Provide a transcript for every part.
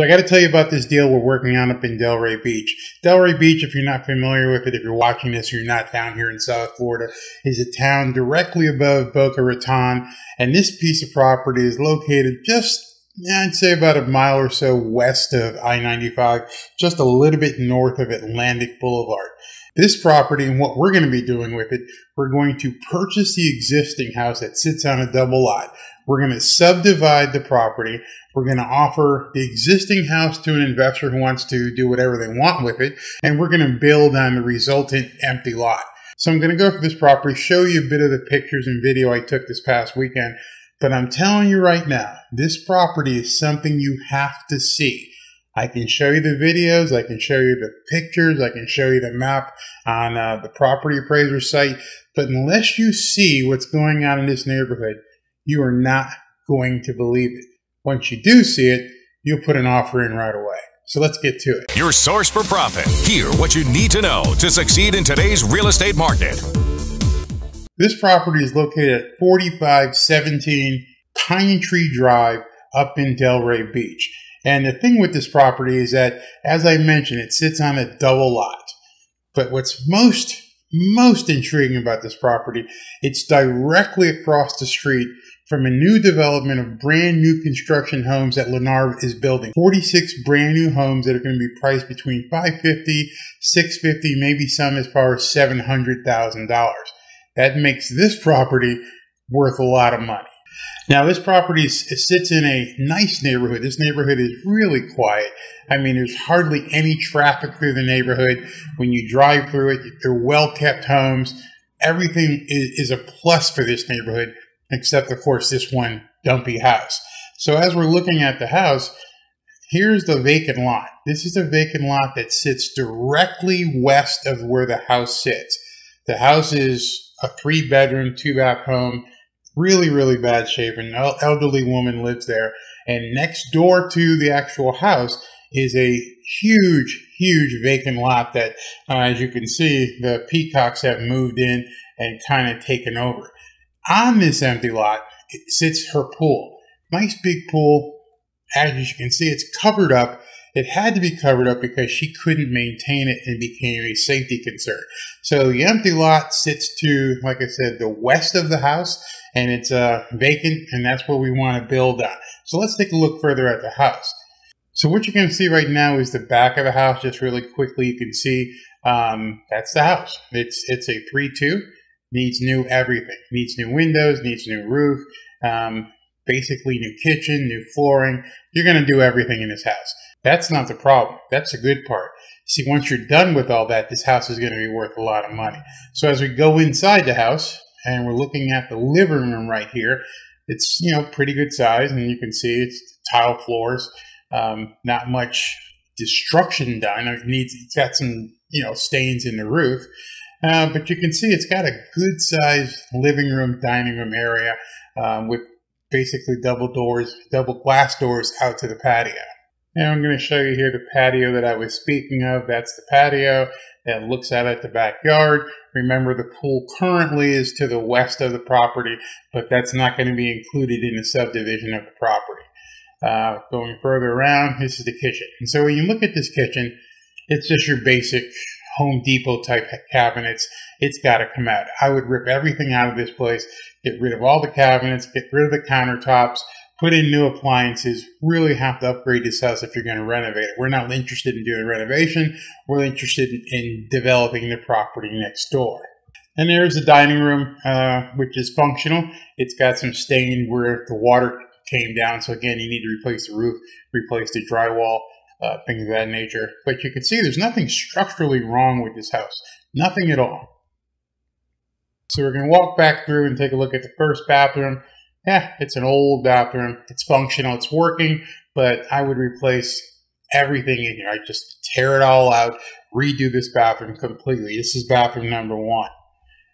So I got to tell you about this deal we're working on up in Delray Beach. Delray Beach, if you're not familiar with it, if you're watching this or you're not down here in South Florida, is a town directly above Boca Raton. And this piece of property is located just, I'd say about a mile or so west of I-95, just a little bit north of Atlantic Boulevard. This property and what we're going to be doing with it, we're going to purchase the existing house that sits on a double lot. We're going to subdivide the property. We're going to offer the existing house to an investor who wants to do whatever they want with it. And we're going to build on the resultant empty lot. So I'm going to go through this property, show you a bit of the pictures and video I took this past weekend. But I'm telling you right now, this property is something you have to see. I can show you the videos, I can show you the pictures, I can show you the map on the property appraiser site. But unless you see what's going on in this neighborhood, you are not going to believe it. Once you do see it, you'll put an offer in right away. So let's get to it. Your source for profit. Hear what you need to know to succeed in today's real estate market. This property is located at 4517 Pinetree Drive up in Delray Beach. And the thing with this property is that, as I mentioned, it sits on a double lot. But what's most intriguing about this property, it's directly across the street from a new development of brand new construction homes that Lennar is building. 46 brand new homes that are going to be priced between $550,000, $650,000, maybe some as far as $700,000. That makes this property worth a lot of money. Now, this property sits in a nice neighborhood. This neighborhood is really quiet. I mean, there's hardly any traffic through the neighborhood. When you drive through it, they're well-kept homes. Everything is a plus for this neighborhood, except, of course, this one dumpy house. So as we're looking at the house, here's the vacant lot. This is a vacant lot that sits directly west of where the house sits. The house is a 3-bedroom, 2-bath home. Really bad shape. An elderly woman lives there. And next door to the actual house is a huge vacant lot that, as you can see, the peacocks have moved in and kind of taken over. On this empty lot, it sits her pool. Nice big pool. As you can see, it's covered up. It had to be covered up because she couldn't maintain it and became a safety concern. So the empty lot sits to, like I said, the west of the house, and it's vacant, and that's where we want to build on. So let's take a look further at the house. So what you're going to see right now is the back of the house. Just really quickly, you can see that's the house. It's a 3-2. Needs new everything. Needs new windows, needs new roof, basically new kitchen, new flooring. You're going to do everything in this house. That's not the problem. That's the good part. See, once you're done with all that, this house is going to be worth a lot of money. So as we go inside the house, and we're looking at the living room right here, it's, pretty good size, and you can see it's tile floors, not much destruction done. It's got some, stains in the roof, but you can see it's got a good sized living room, dining room area with basically double glass doors out to the patio. And I'm going to show you here the patio that I was speaking of. That's the patio that looks out at the backyard. Remember, the pool currently is to the west of the property, but that's not going to be included in the subdivision of the property. Going further around, this is the kitchen. And so when you look at this kitchen, it's just your basic Home Depot type cabinets. It's got to come out. I would rip everything out of this place, get rid of all the cabinets, get rid of the countertops, put in new appliances. Really have to upgrade this house if you're going to renovate it. We're not interested in doing renovation. We're interested in developing the property next door. And there's the dining room, which is functional. It's got some stain where the water came down. So again, you need to replace the roof, replace the drywall, things of that nature. But you can see there's nothing structurally wrong with this house. Nothing at all. So we're going to walk back through and take a look at the first bathroom. Yeah, it's an old bathroom. It's functional. It's working, but I would replace everything in here. I'd just tear it all out, redo this bathroom completely. This is bathroom number 1.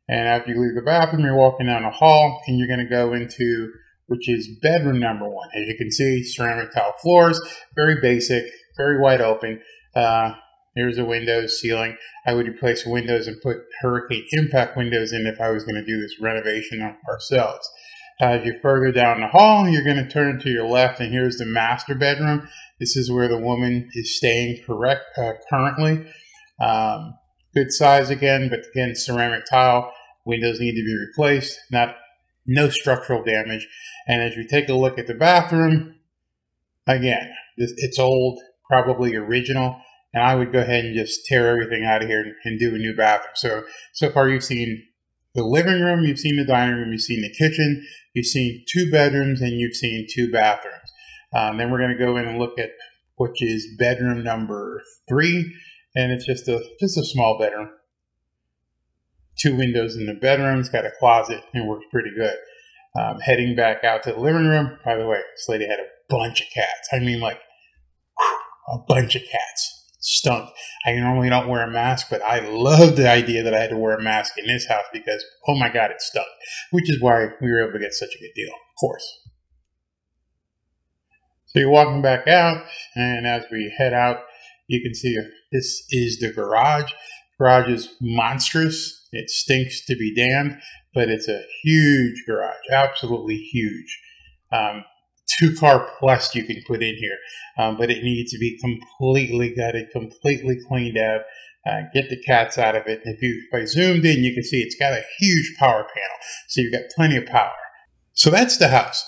And after you leave the bathroom, you're walking down a hall, and you're going to go into, which is bedroom number 1. As you can see, ceramic tile floors, very basic, very wide open. Here's the windows, ceiling. I would replace windows and put hurricane impact windows in if I was going to do this renovation ourselves. As you're further down the hall, you're going to turn to your left, and here's the master bedroom. This is where the woman is staying currently. Good size again, but again, ceramic tile. Windows need to be replaced. No structural damage. And as we take a look at the bathroom, again, it's old, probably original, and I would go ahead and just tear everything out of here and do a new bathroom. So far you've seen the living room, you've seen the dining room, you've seen the kitchen, you've seen 2 bedrooms, and you've seen 2 bathrooms. Then we're going to go in and look at which is bedroom number 3, and it's just a small bedroom. 2 windows in the bedroom, it's got a closet, and works pretty good. Heading back out to the living room. By the way, this lady had a bunch of cats. I mean, like, a bunch of cats. Stunk. I normally don't wear a mask, but I love the idea that I had to wear a mask in this house because, oh my God, it stunk. Which is why we were able to get such a good deal, of course. So you're walking back out, and as we head out, you can see this is the garage. The garage is monstrous. It stinks to be damned, but it's a huge garage, absolutely huge. 2-car plus you can put in here, but it needs to be completely gutted, completely cleaned out. Get the cats out of it. If I zoomed in, you can see it's got a huge power panel, so you've got plenty of power. So that's the house.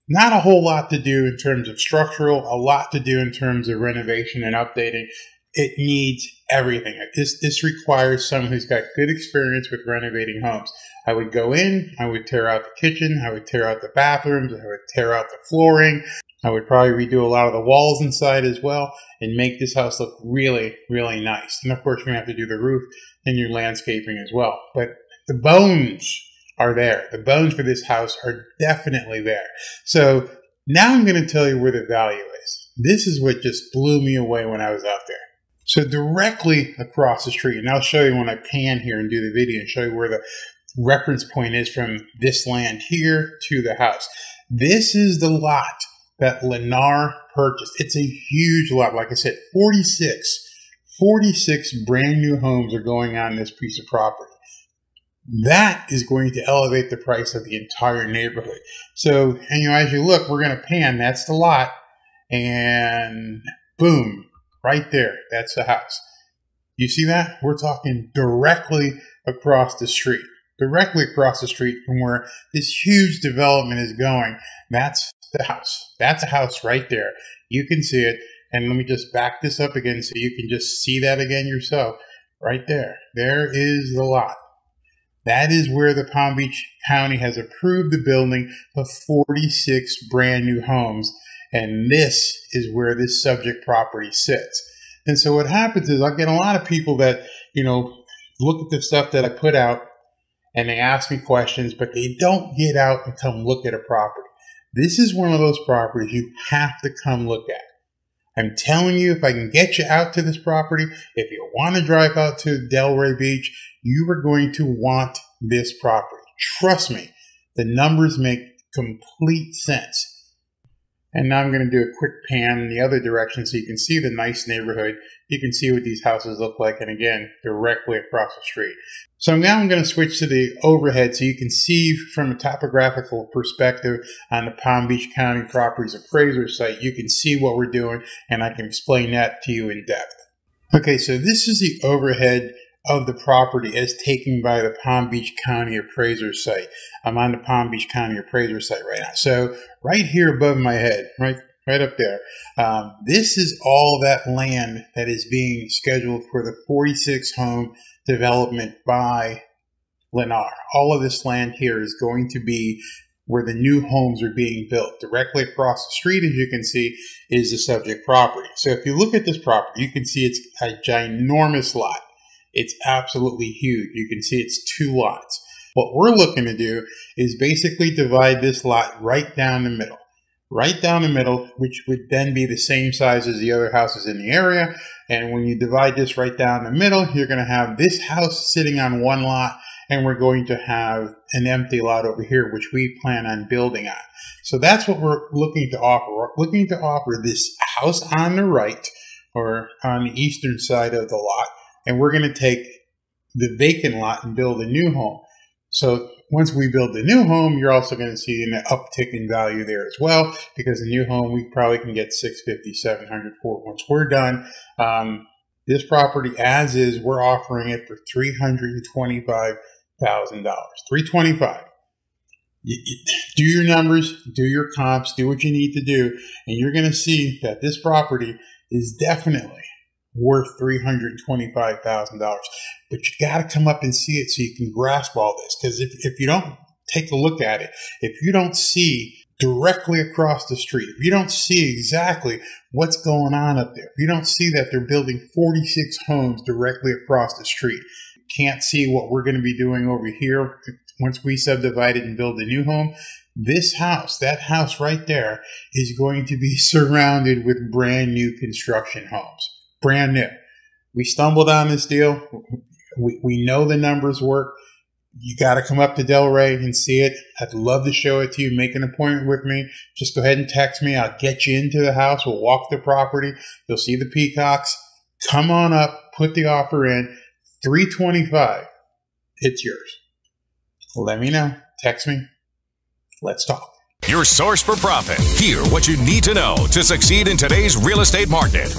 Not a whole lot to do in terms of structural, a lot to do in terms of renovation and updating. It needs everything. This requires someone who's got good experience with renovating homes. I would go in, I would tear out the kitchen, I would tear out the bathrooms, I would tear out the flooring. I would probably redo a lot of the walls inside as well and make this house look really, really nice. And of course, you're going to have to do the roof and your landscaping as well. But the bones are there. The bones for this house are definitely there. So now I'm going to tell you where the value is. This is what just blew me away when I was out there. So directly across the street, and I'll show you when I pan here and do the video and show you where the reference point is from this land here to the house. This is the lot that Lennar purchased. It's a huge lot. Like I said, 46 brand new homes are going on this piece of property. That is going to elevate the price of the entire neighborhood. So, and as you look, we're going to pan. That's the lot. And boom, right there. That's the house. You see that? We're talking directly across the street. Directly across the street from where this huge development is going. That's the house. That's a house right there. You can see it. And let me just back this up again so you can just see that again yourself. Right there. There is the lot. That is where the Palm Beach County has approved the building of 46 brand new homes. And this is where this subject property sits. And so what happens is I get a lot of people that, look at the stuff that I put out and they ask me questions, but they don't get out and come look at a property. This is one of those properties you have to come look at. I'm telling you, if I can get you out to this property, if you want to drive out to Delray Beach, you are going to want this property. Trust me, the numbers make complete sense. And now I'm going to do a quick pan in the other direction so you can see the nice neighborhood. You can see what these houses look like, and again, directly across the street. So now I'm going to switch to the overhead so you can see from a topographical perspective on the Palm Beach County Properties Appraiser site. You can see what we're doing, and I can explain that to you in depth. Okay, so this is the overhead of the property as taken by the Palm Beach County Appraiser site. I'm on the Palm Beach County Appraiser site right now. So right here above my head, right up there, this is all that land that is being scheduled for the 46 home development by Lennar. All of this land here is going to be where the new homes are being built. Directly across the street, as you can see, is the subject property. So if you look at this property, you can see it's a ginormous lot. It's absolutely huge. You can see it's 2 lots. What we're looking to do is basically divide this lot right down the middle. Right down the middle, which would then be the same size as the other houses in the area. And when you divide this right down the middle, you're going to have this house sitting on 1 lot, and we're going to have an empty lot over here, which we plan on building on. So that's what we're looking to offer. We're looking to offer this house on the right, or on the eastern side of the lot, and we're going to take the vacant lot and build a new home. So Once we build the new home, you're also going to see an uptick in value there as well, because the new home we probably can get $650, $700 for it once we're done. This property, as is, we're offering it for $325,000. $325,000. Do your numbers, do your comps, do what you need to do, and you're going to see that this property is definitely worth $325,000. But you got to come up and see it so you can grasp all this. Because if you don't take a look at it, if you don't see directly across the street, if you don't see exactly what's going on up there, if you don't see that they're building 46 homes directly across the street, can't see what we're going to be doing over here once we subdivide it and build a new home. This house, that house right there, is going to be surrounded with brand new construction homes. Brand new. We stumbled on this deal. We know the numbers work. You got to come up to Delray and see it. I'd love to show it to you. Make an appointment with me. Just go ahead and text me. I'll get you into the house. We'll walk the property. You'll see the peacocks. Come on up. Put the offer in. $325,000. It's yours. Let me know. Text me. Let's talk. Your source for profit. Hear what you need to know to succeed in today's real estate market.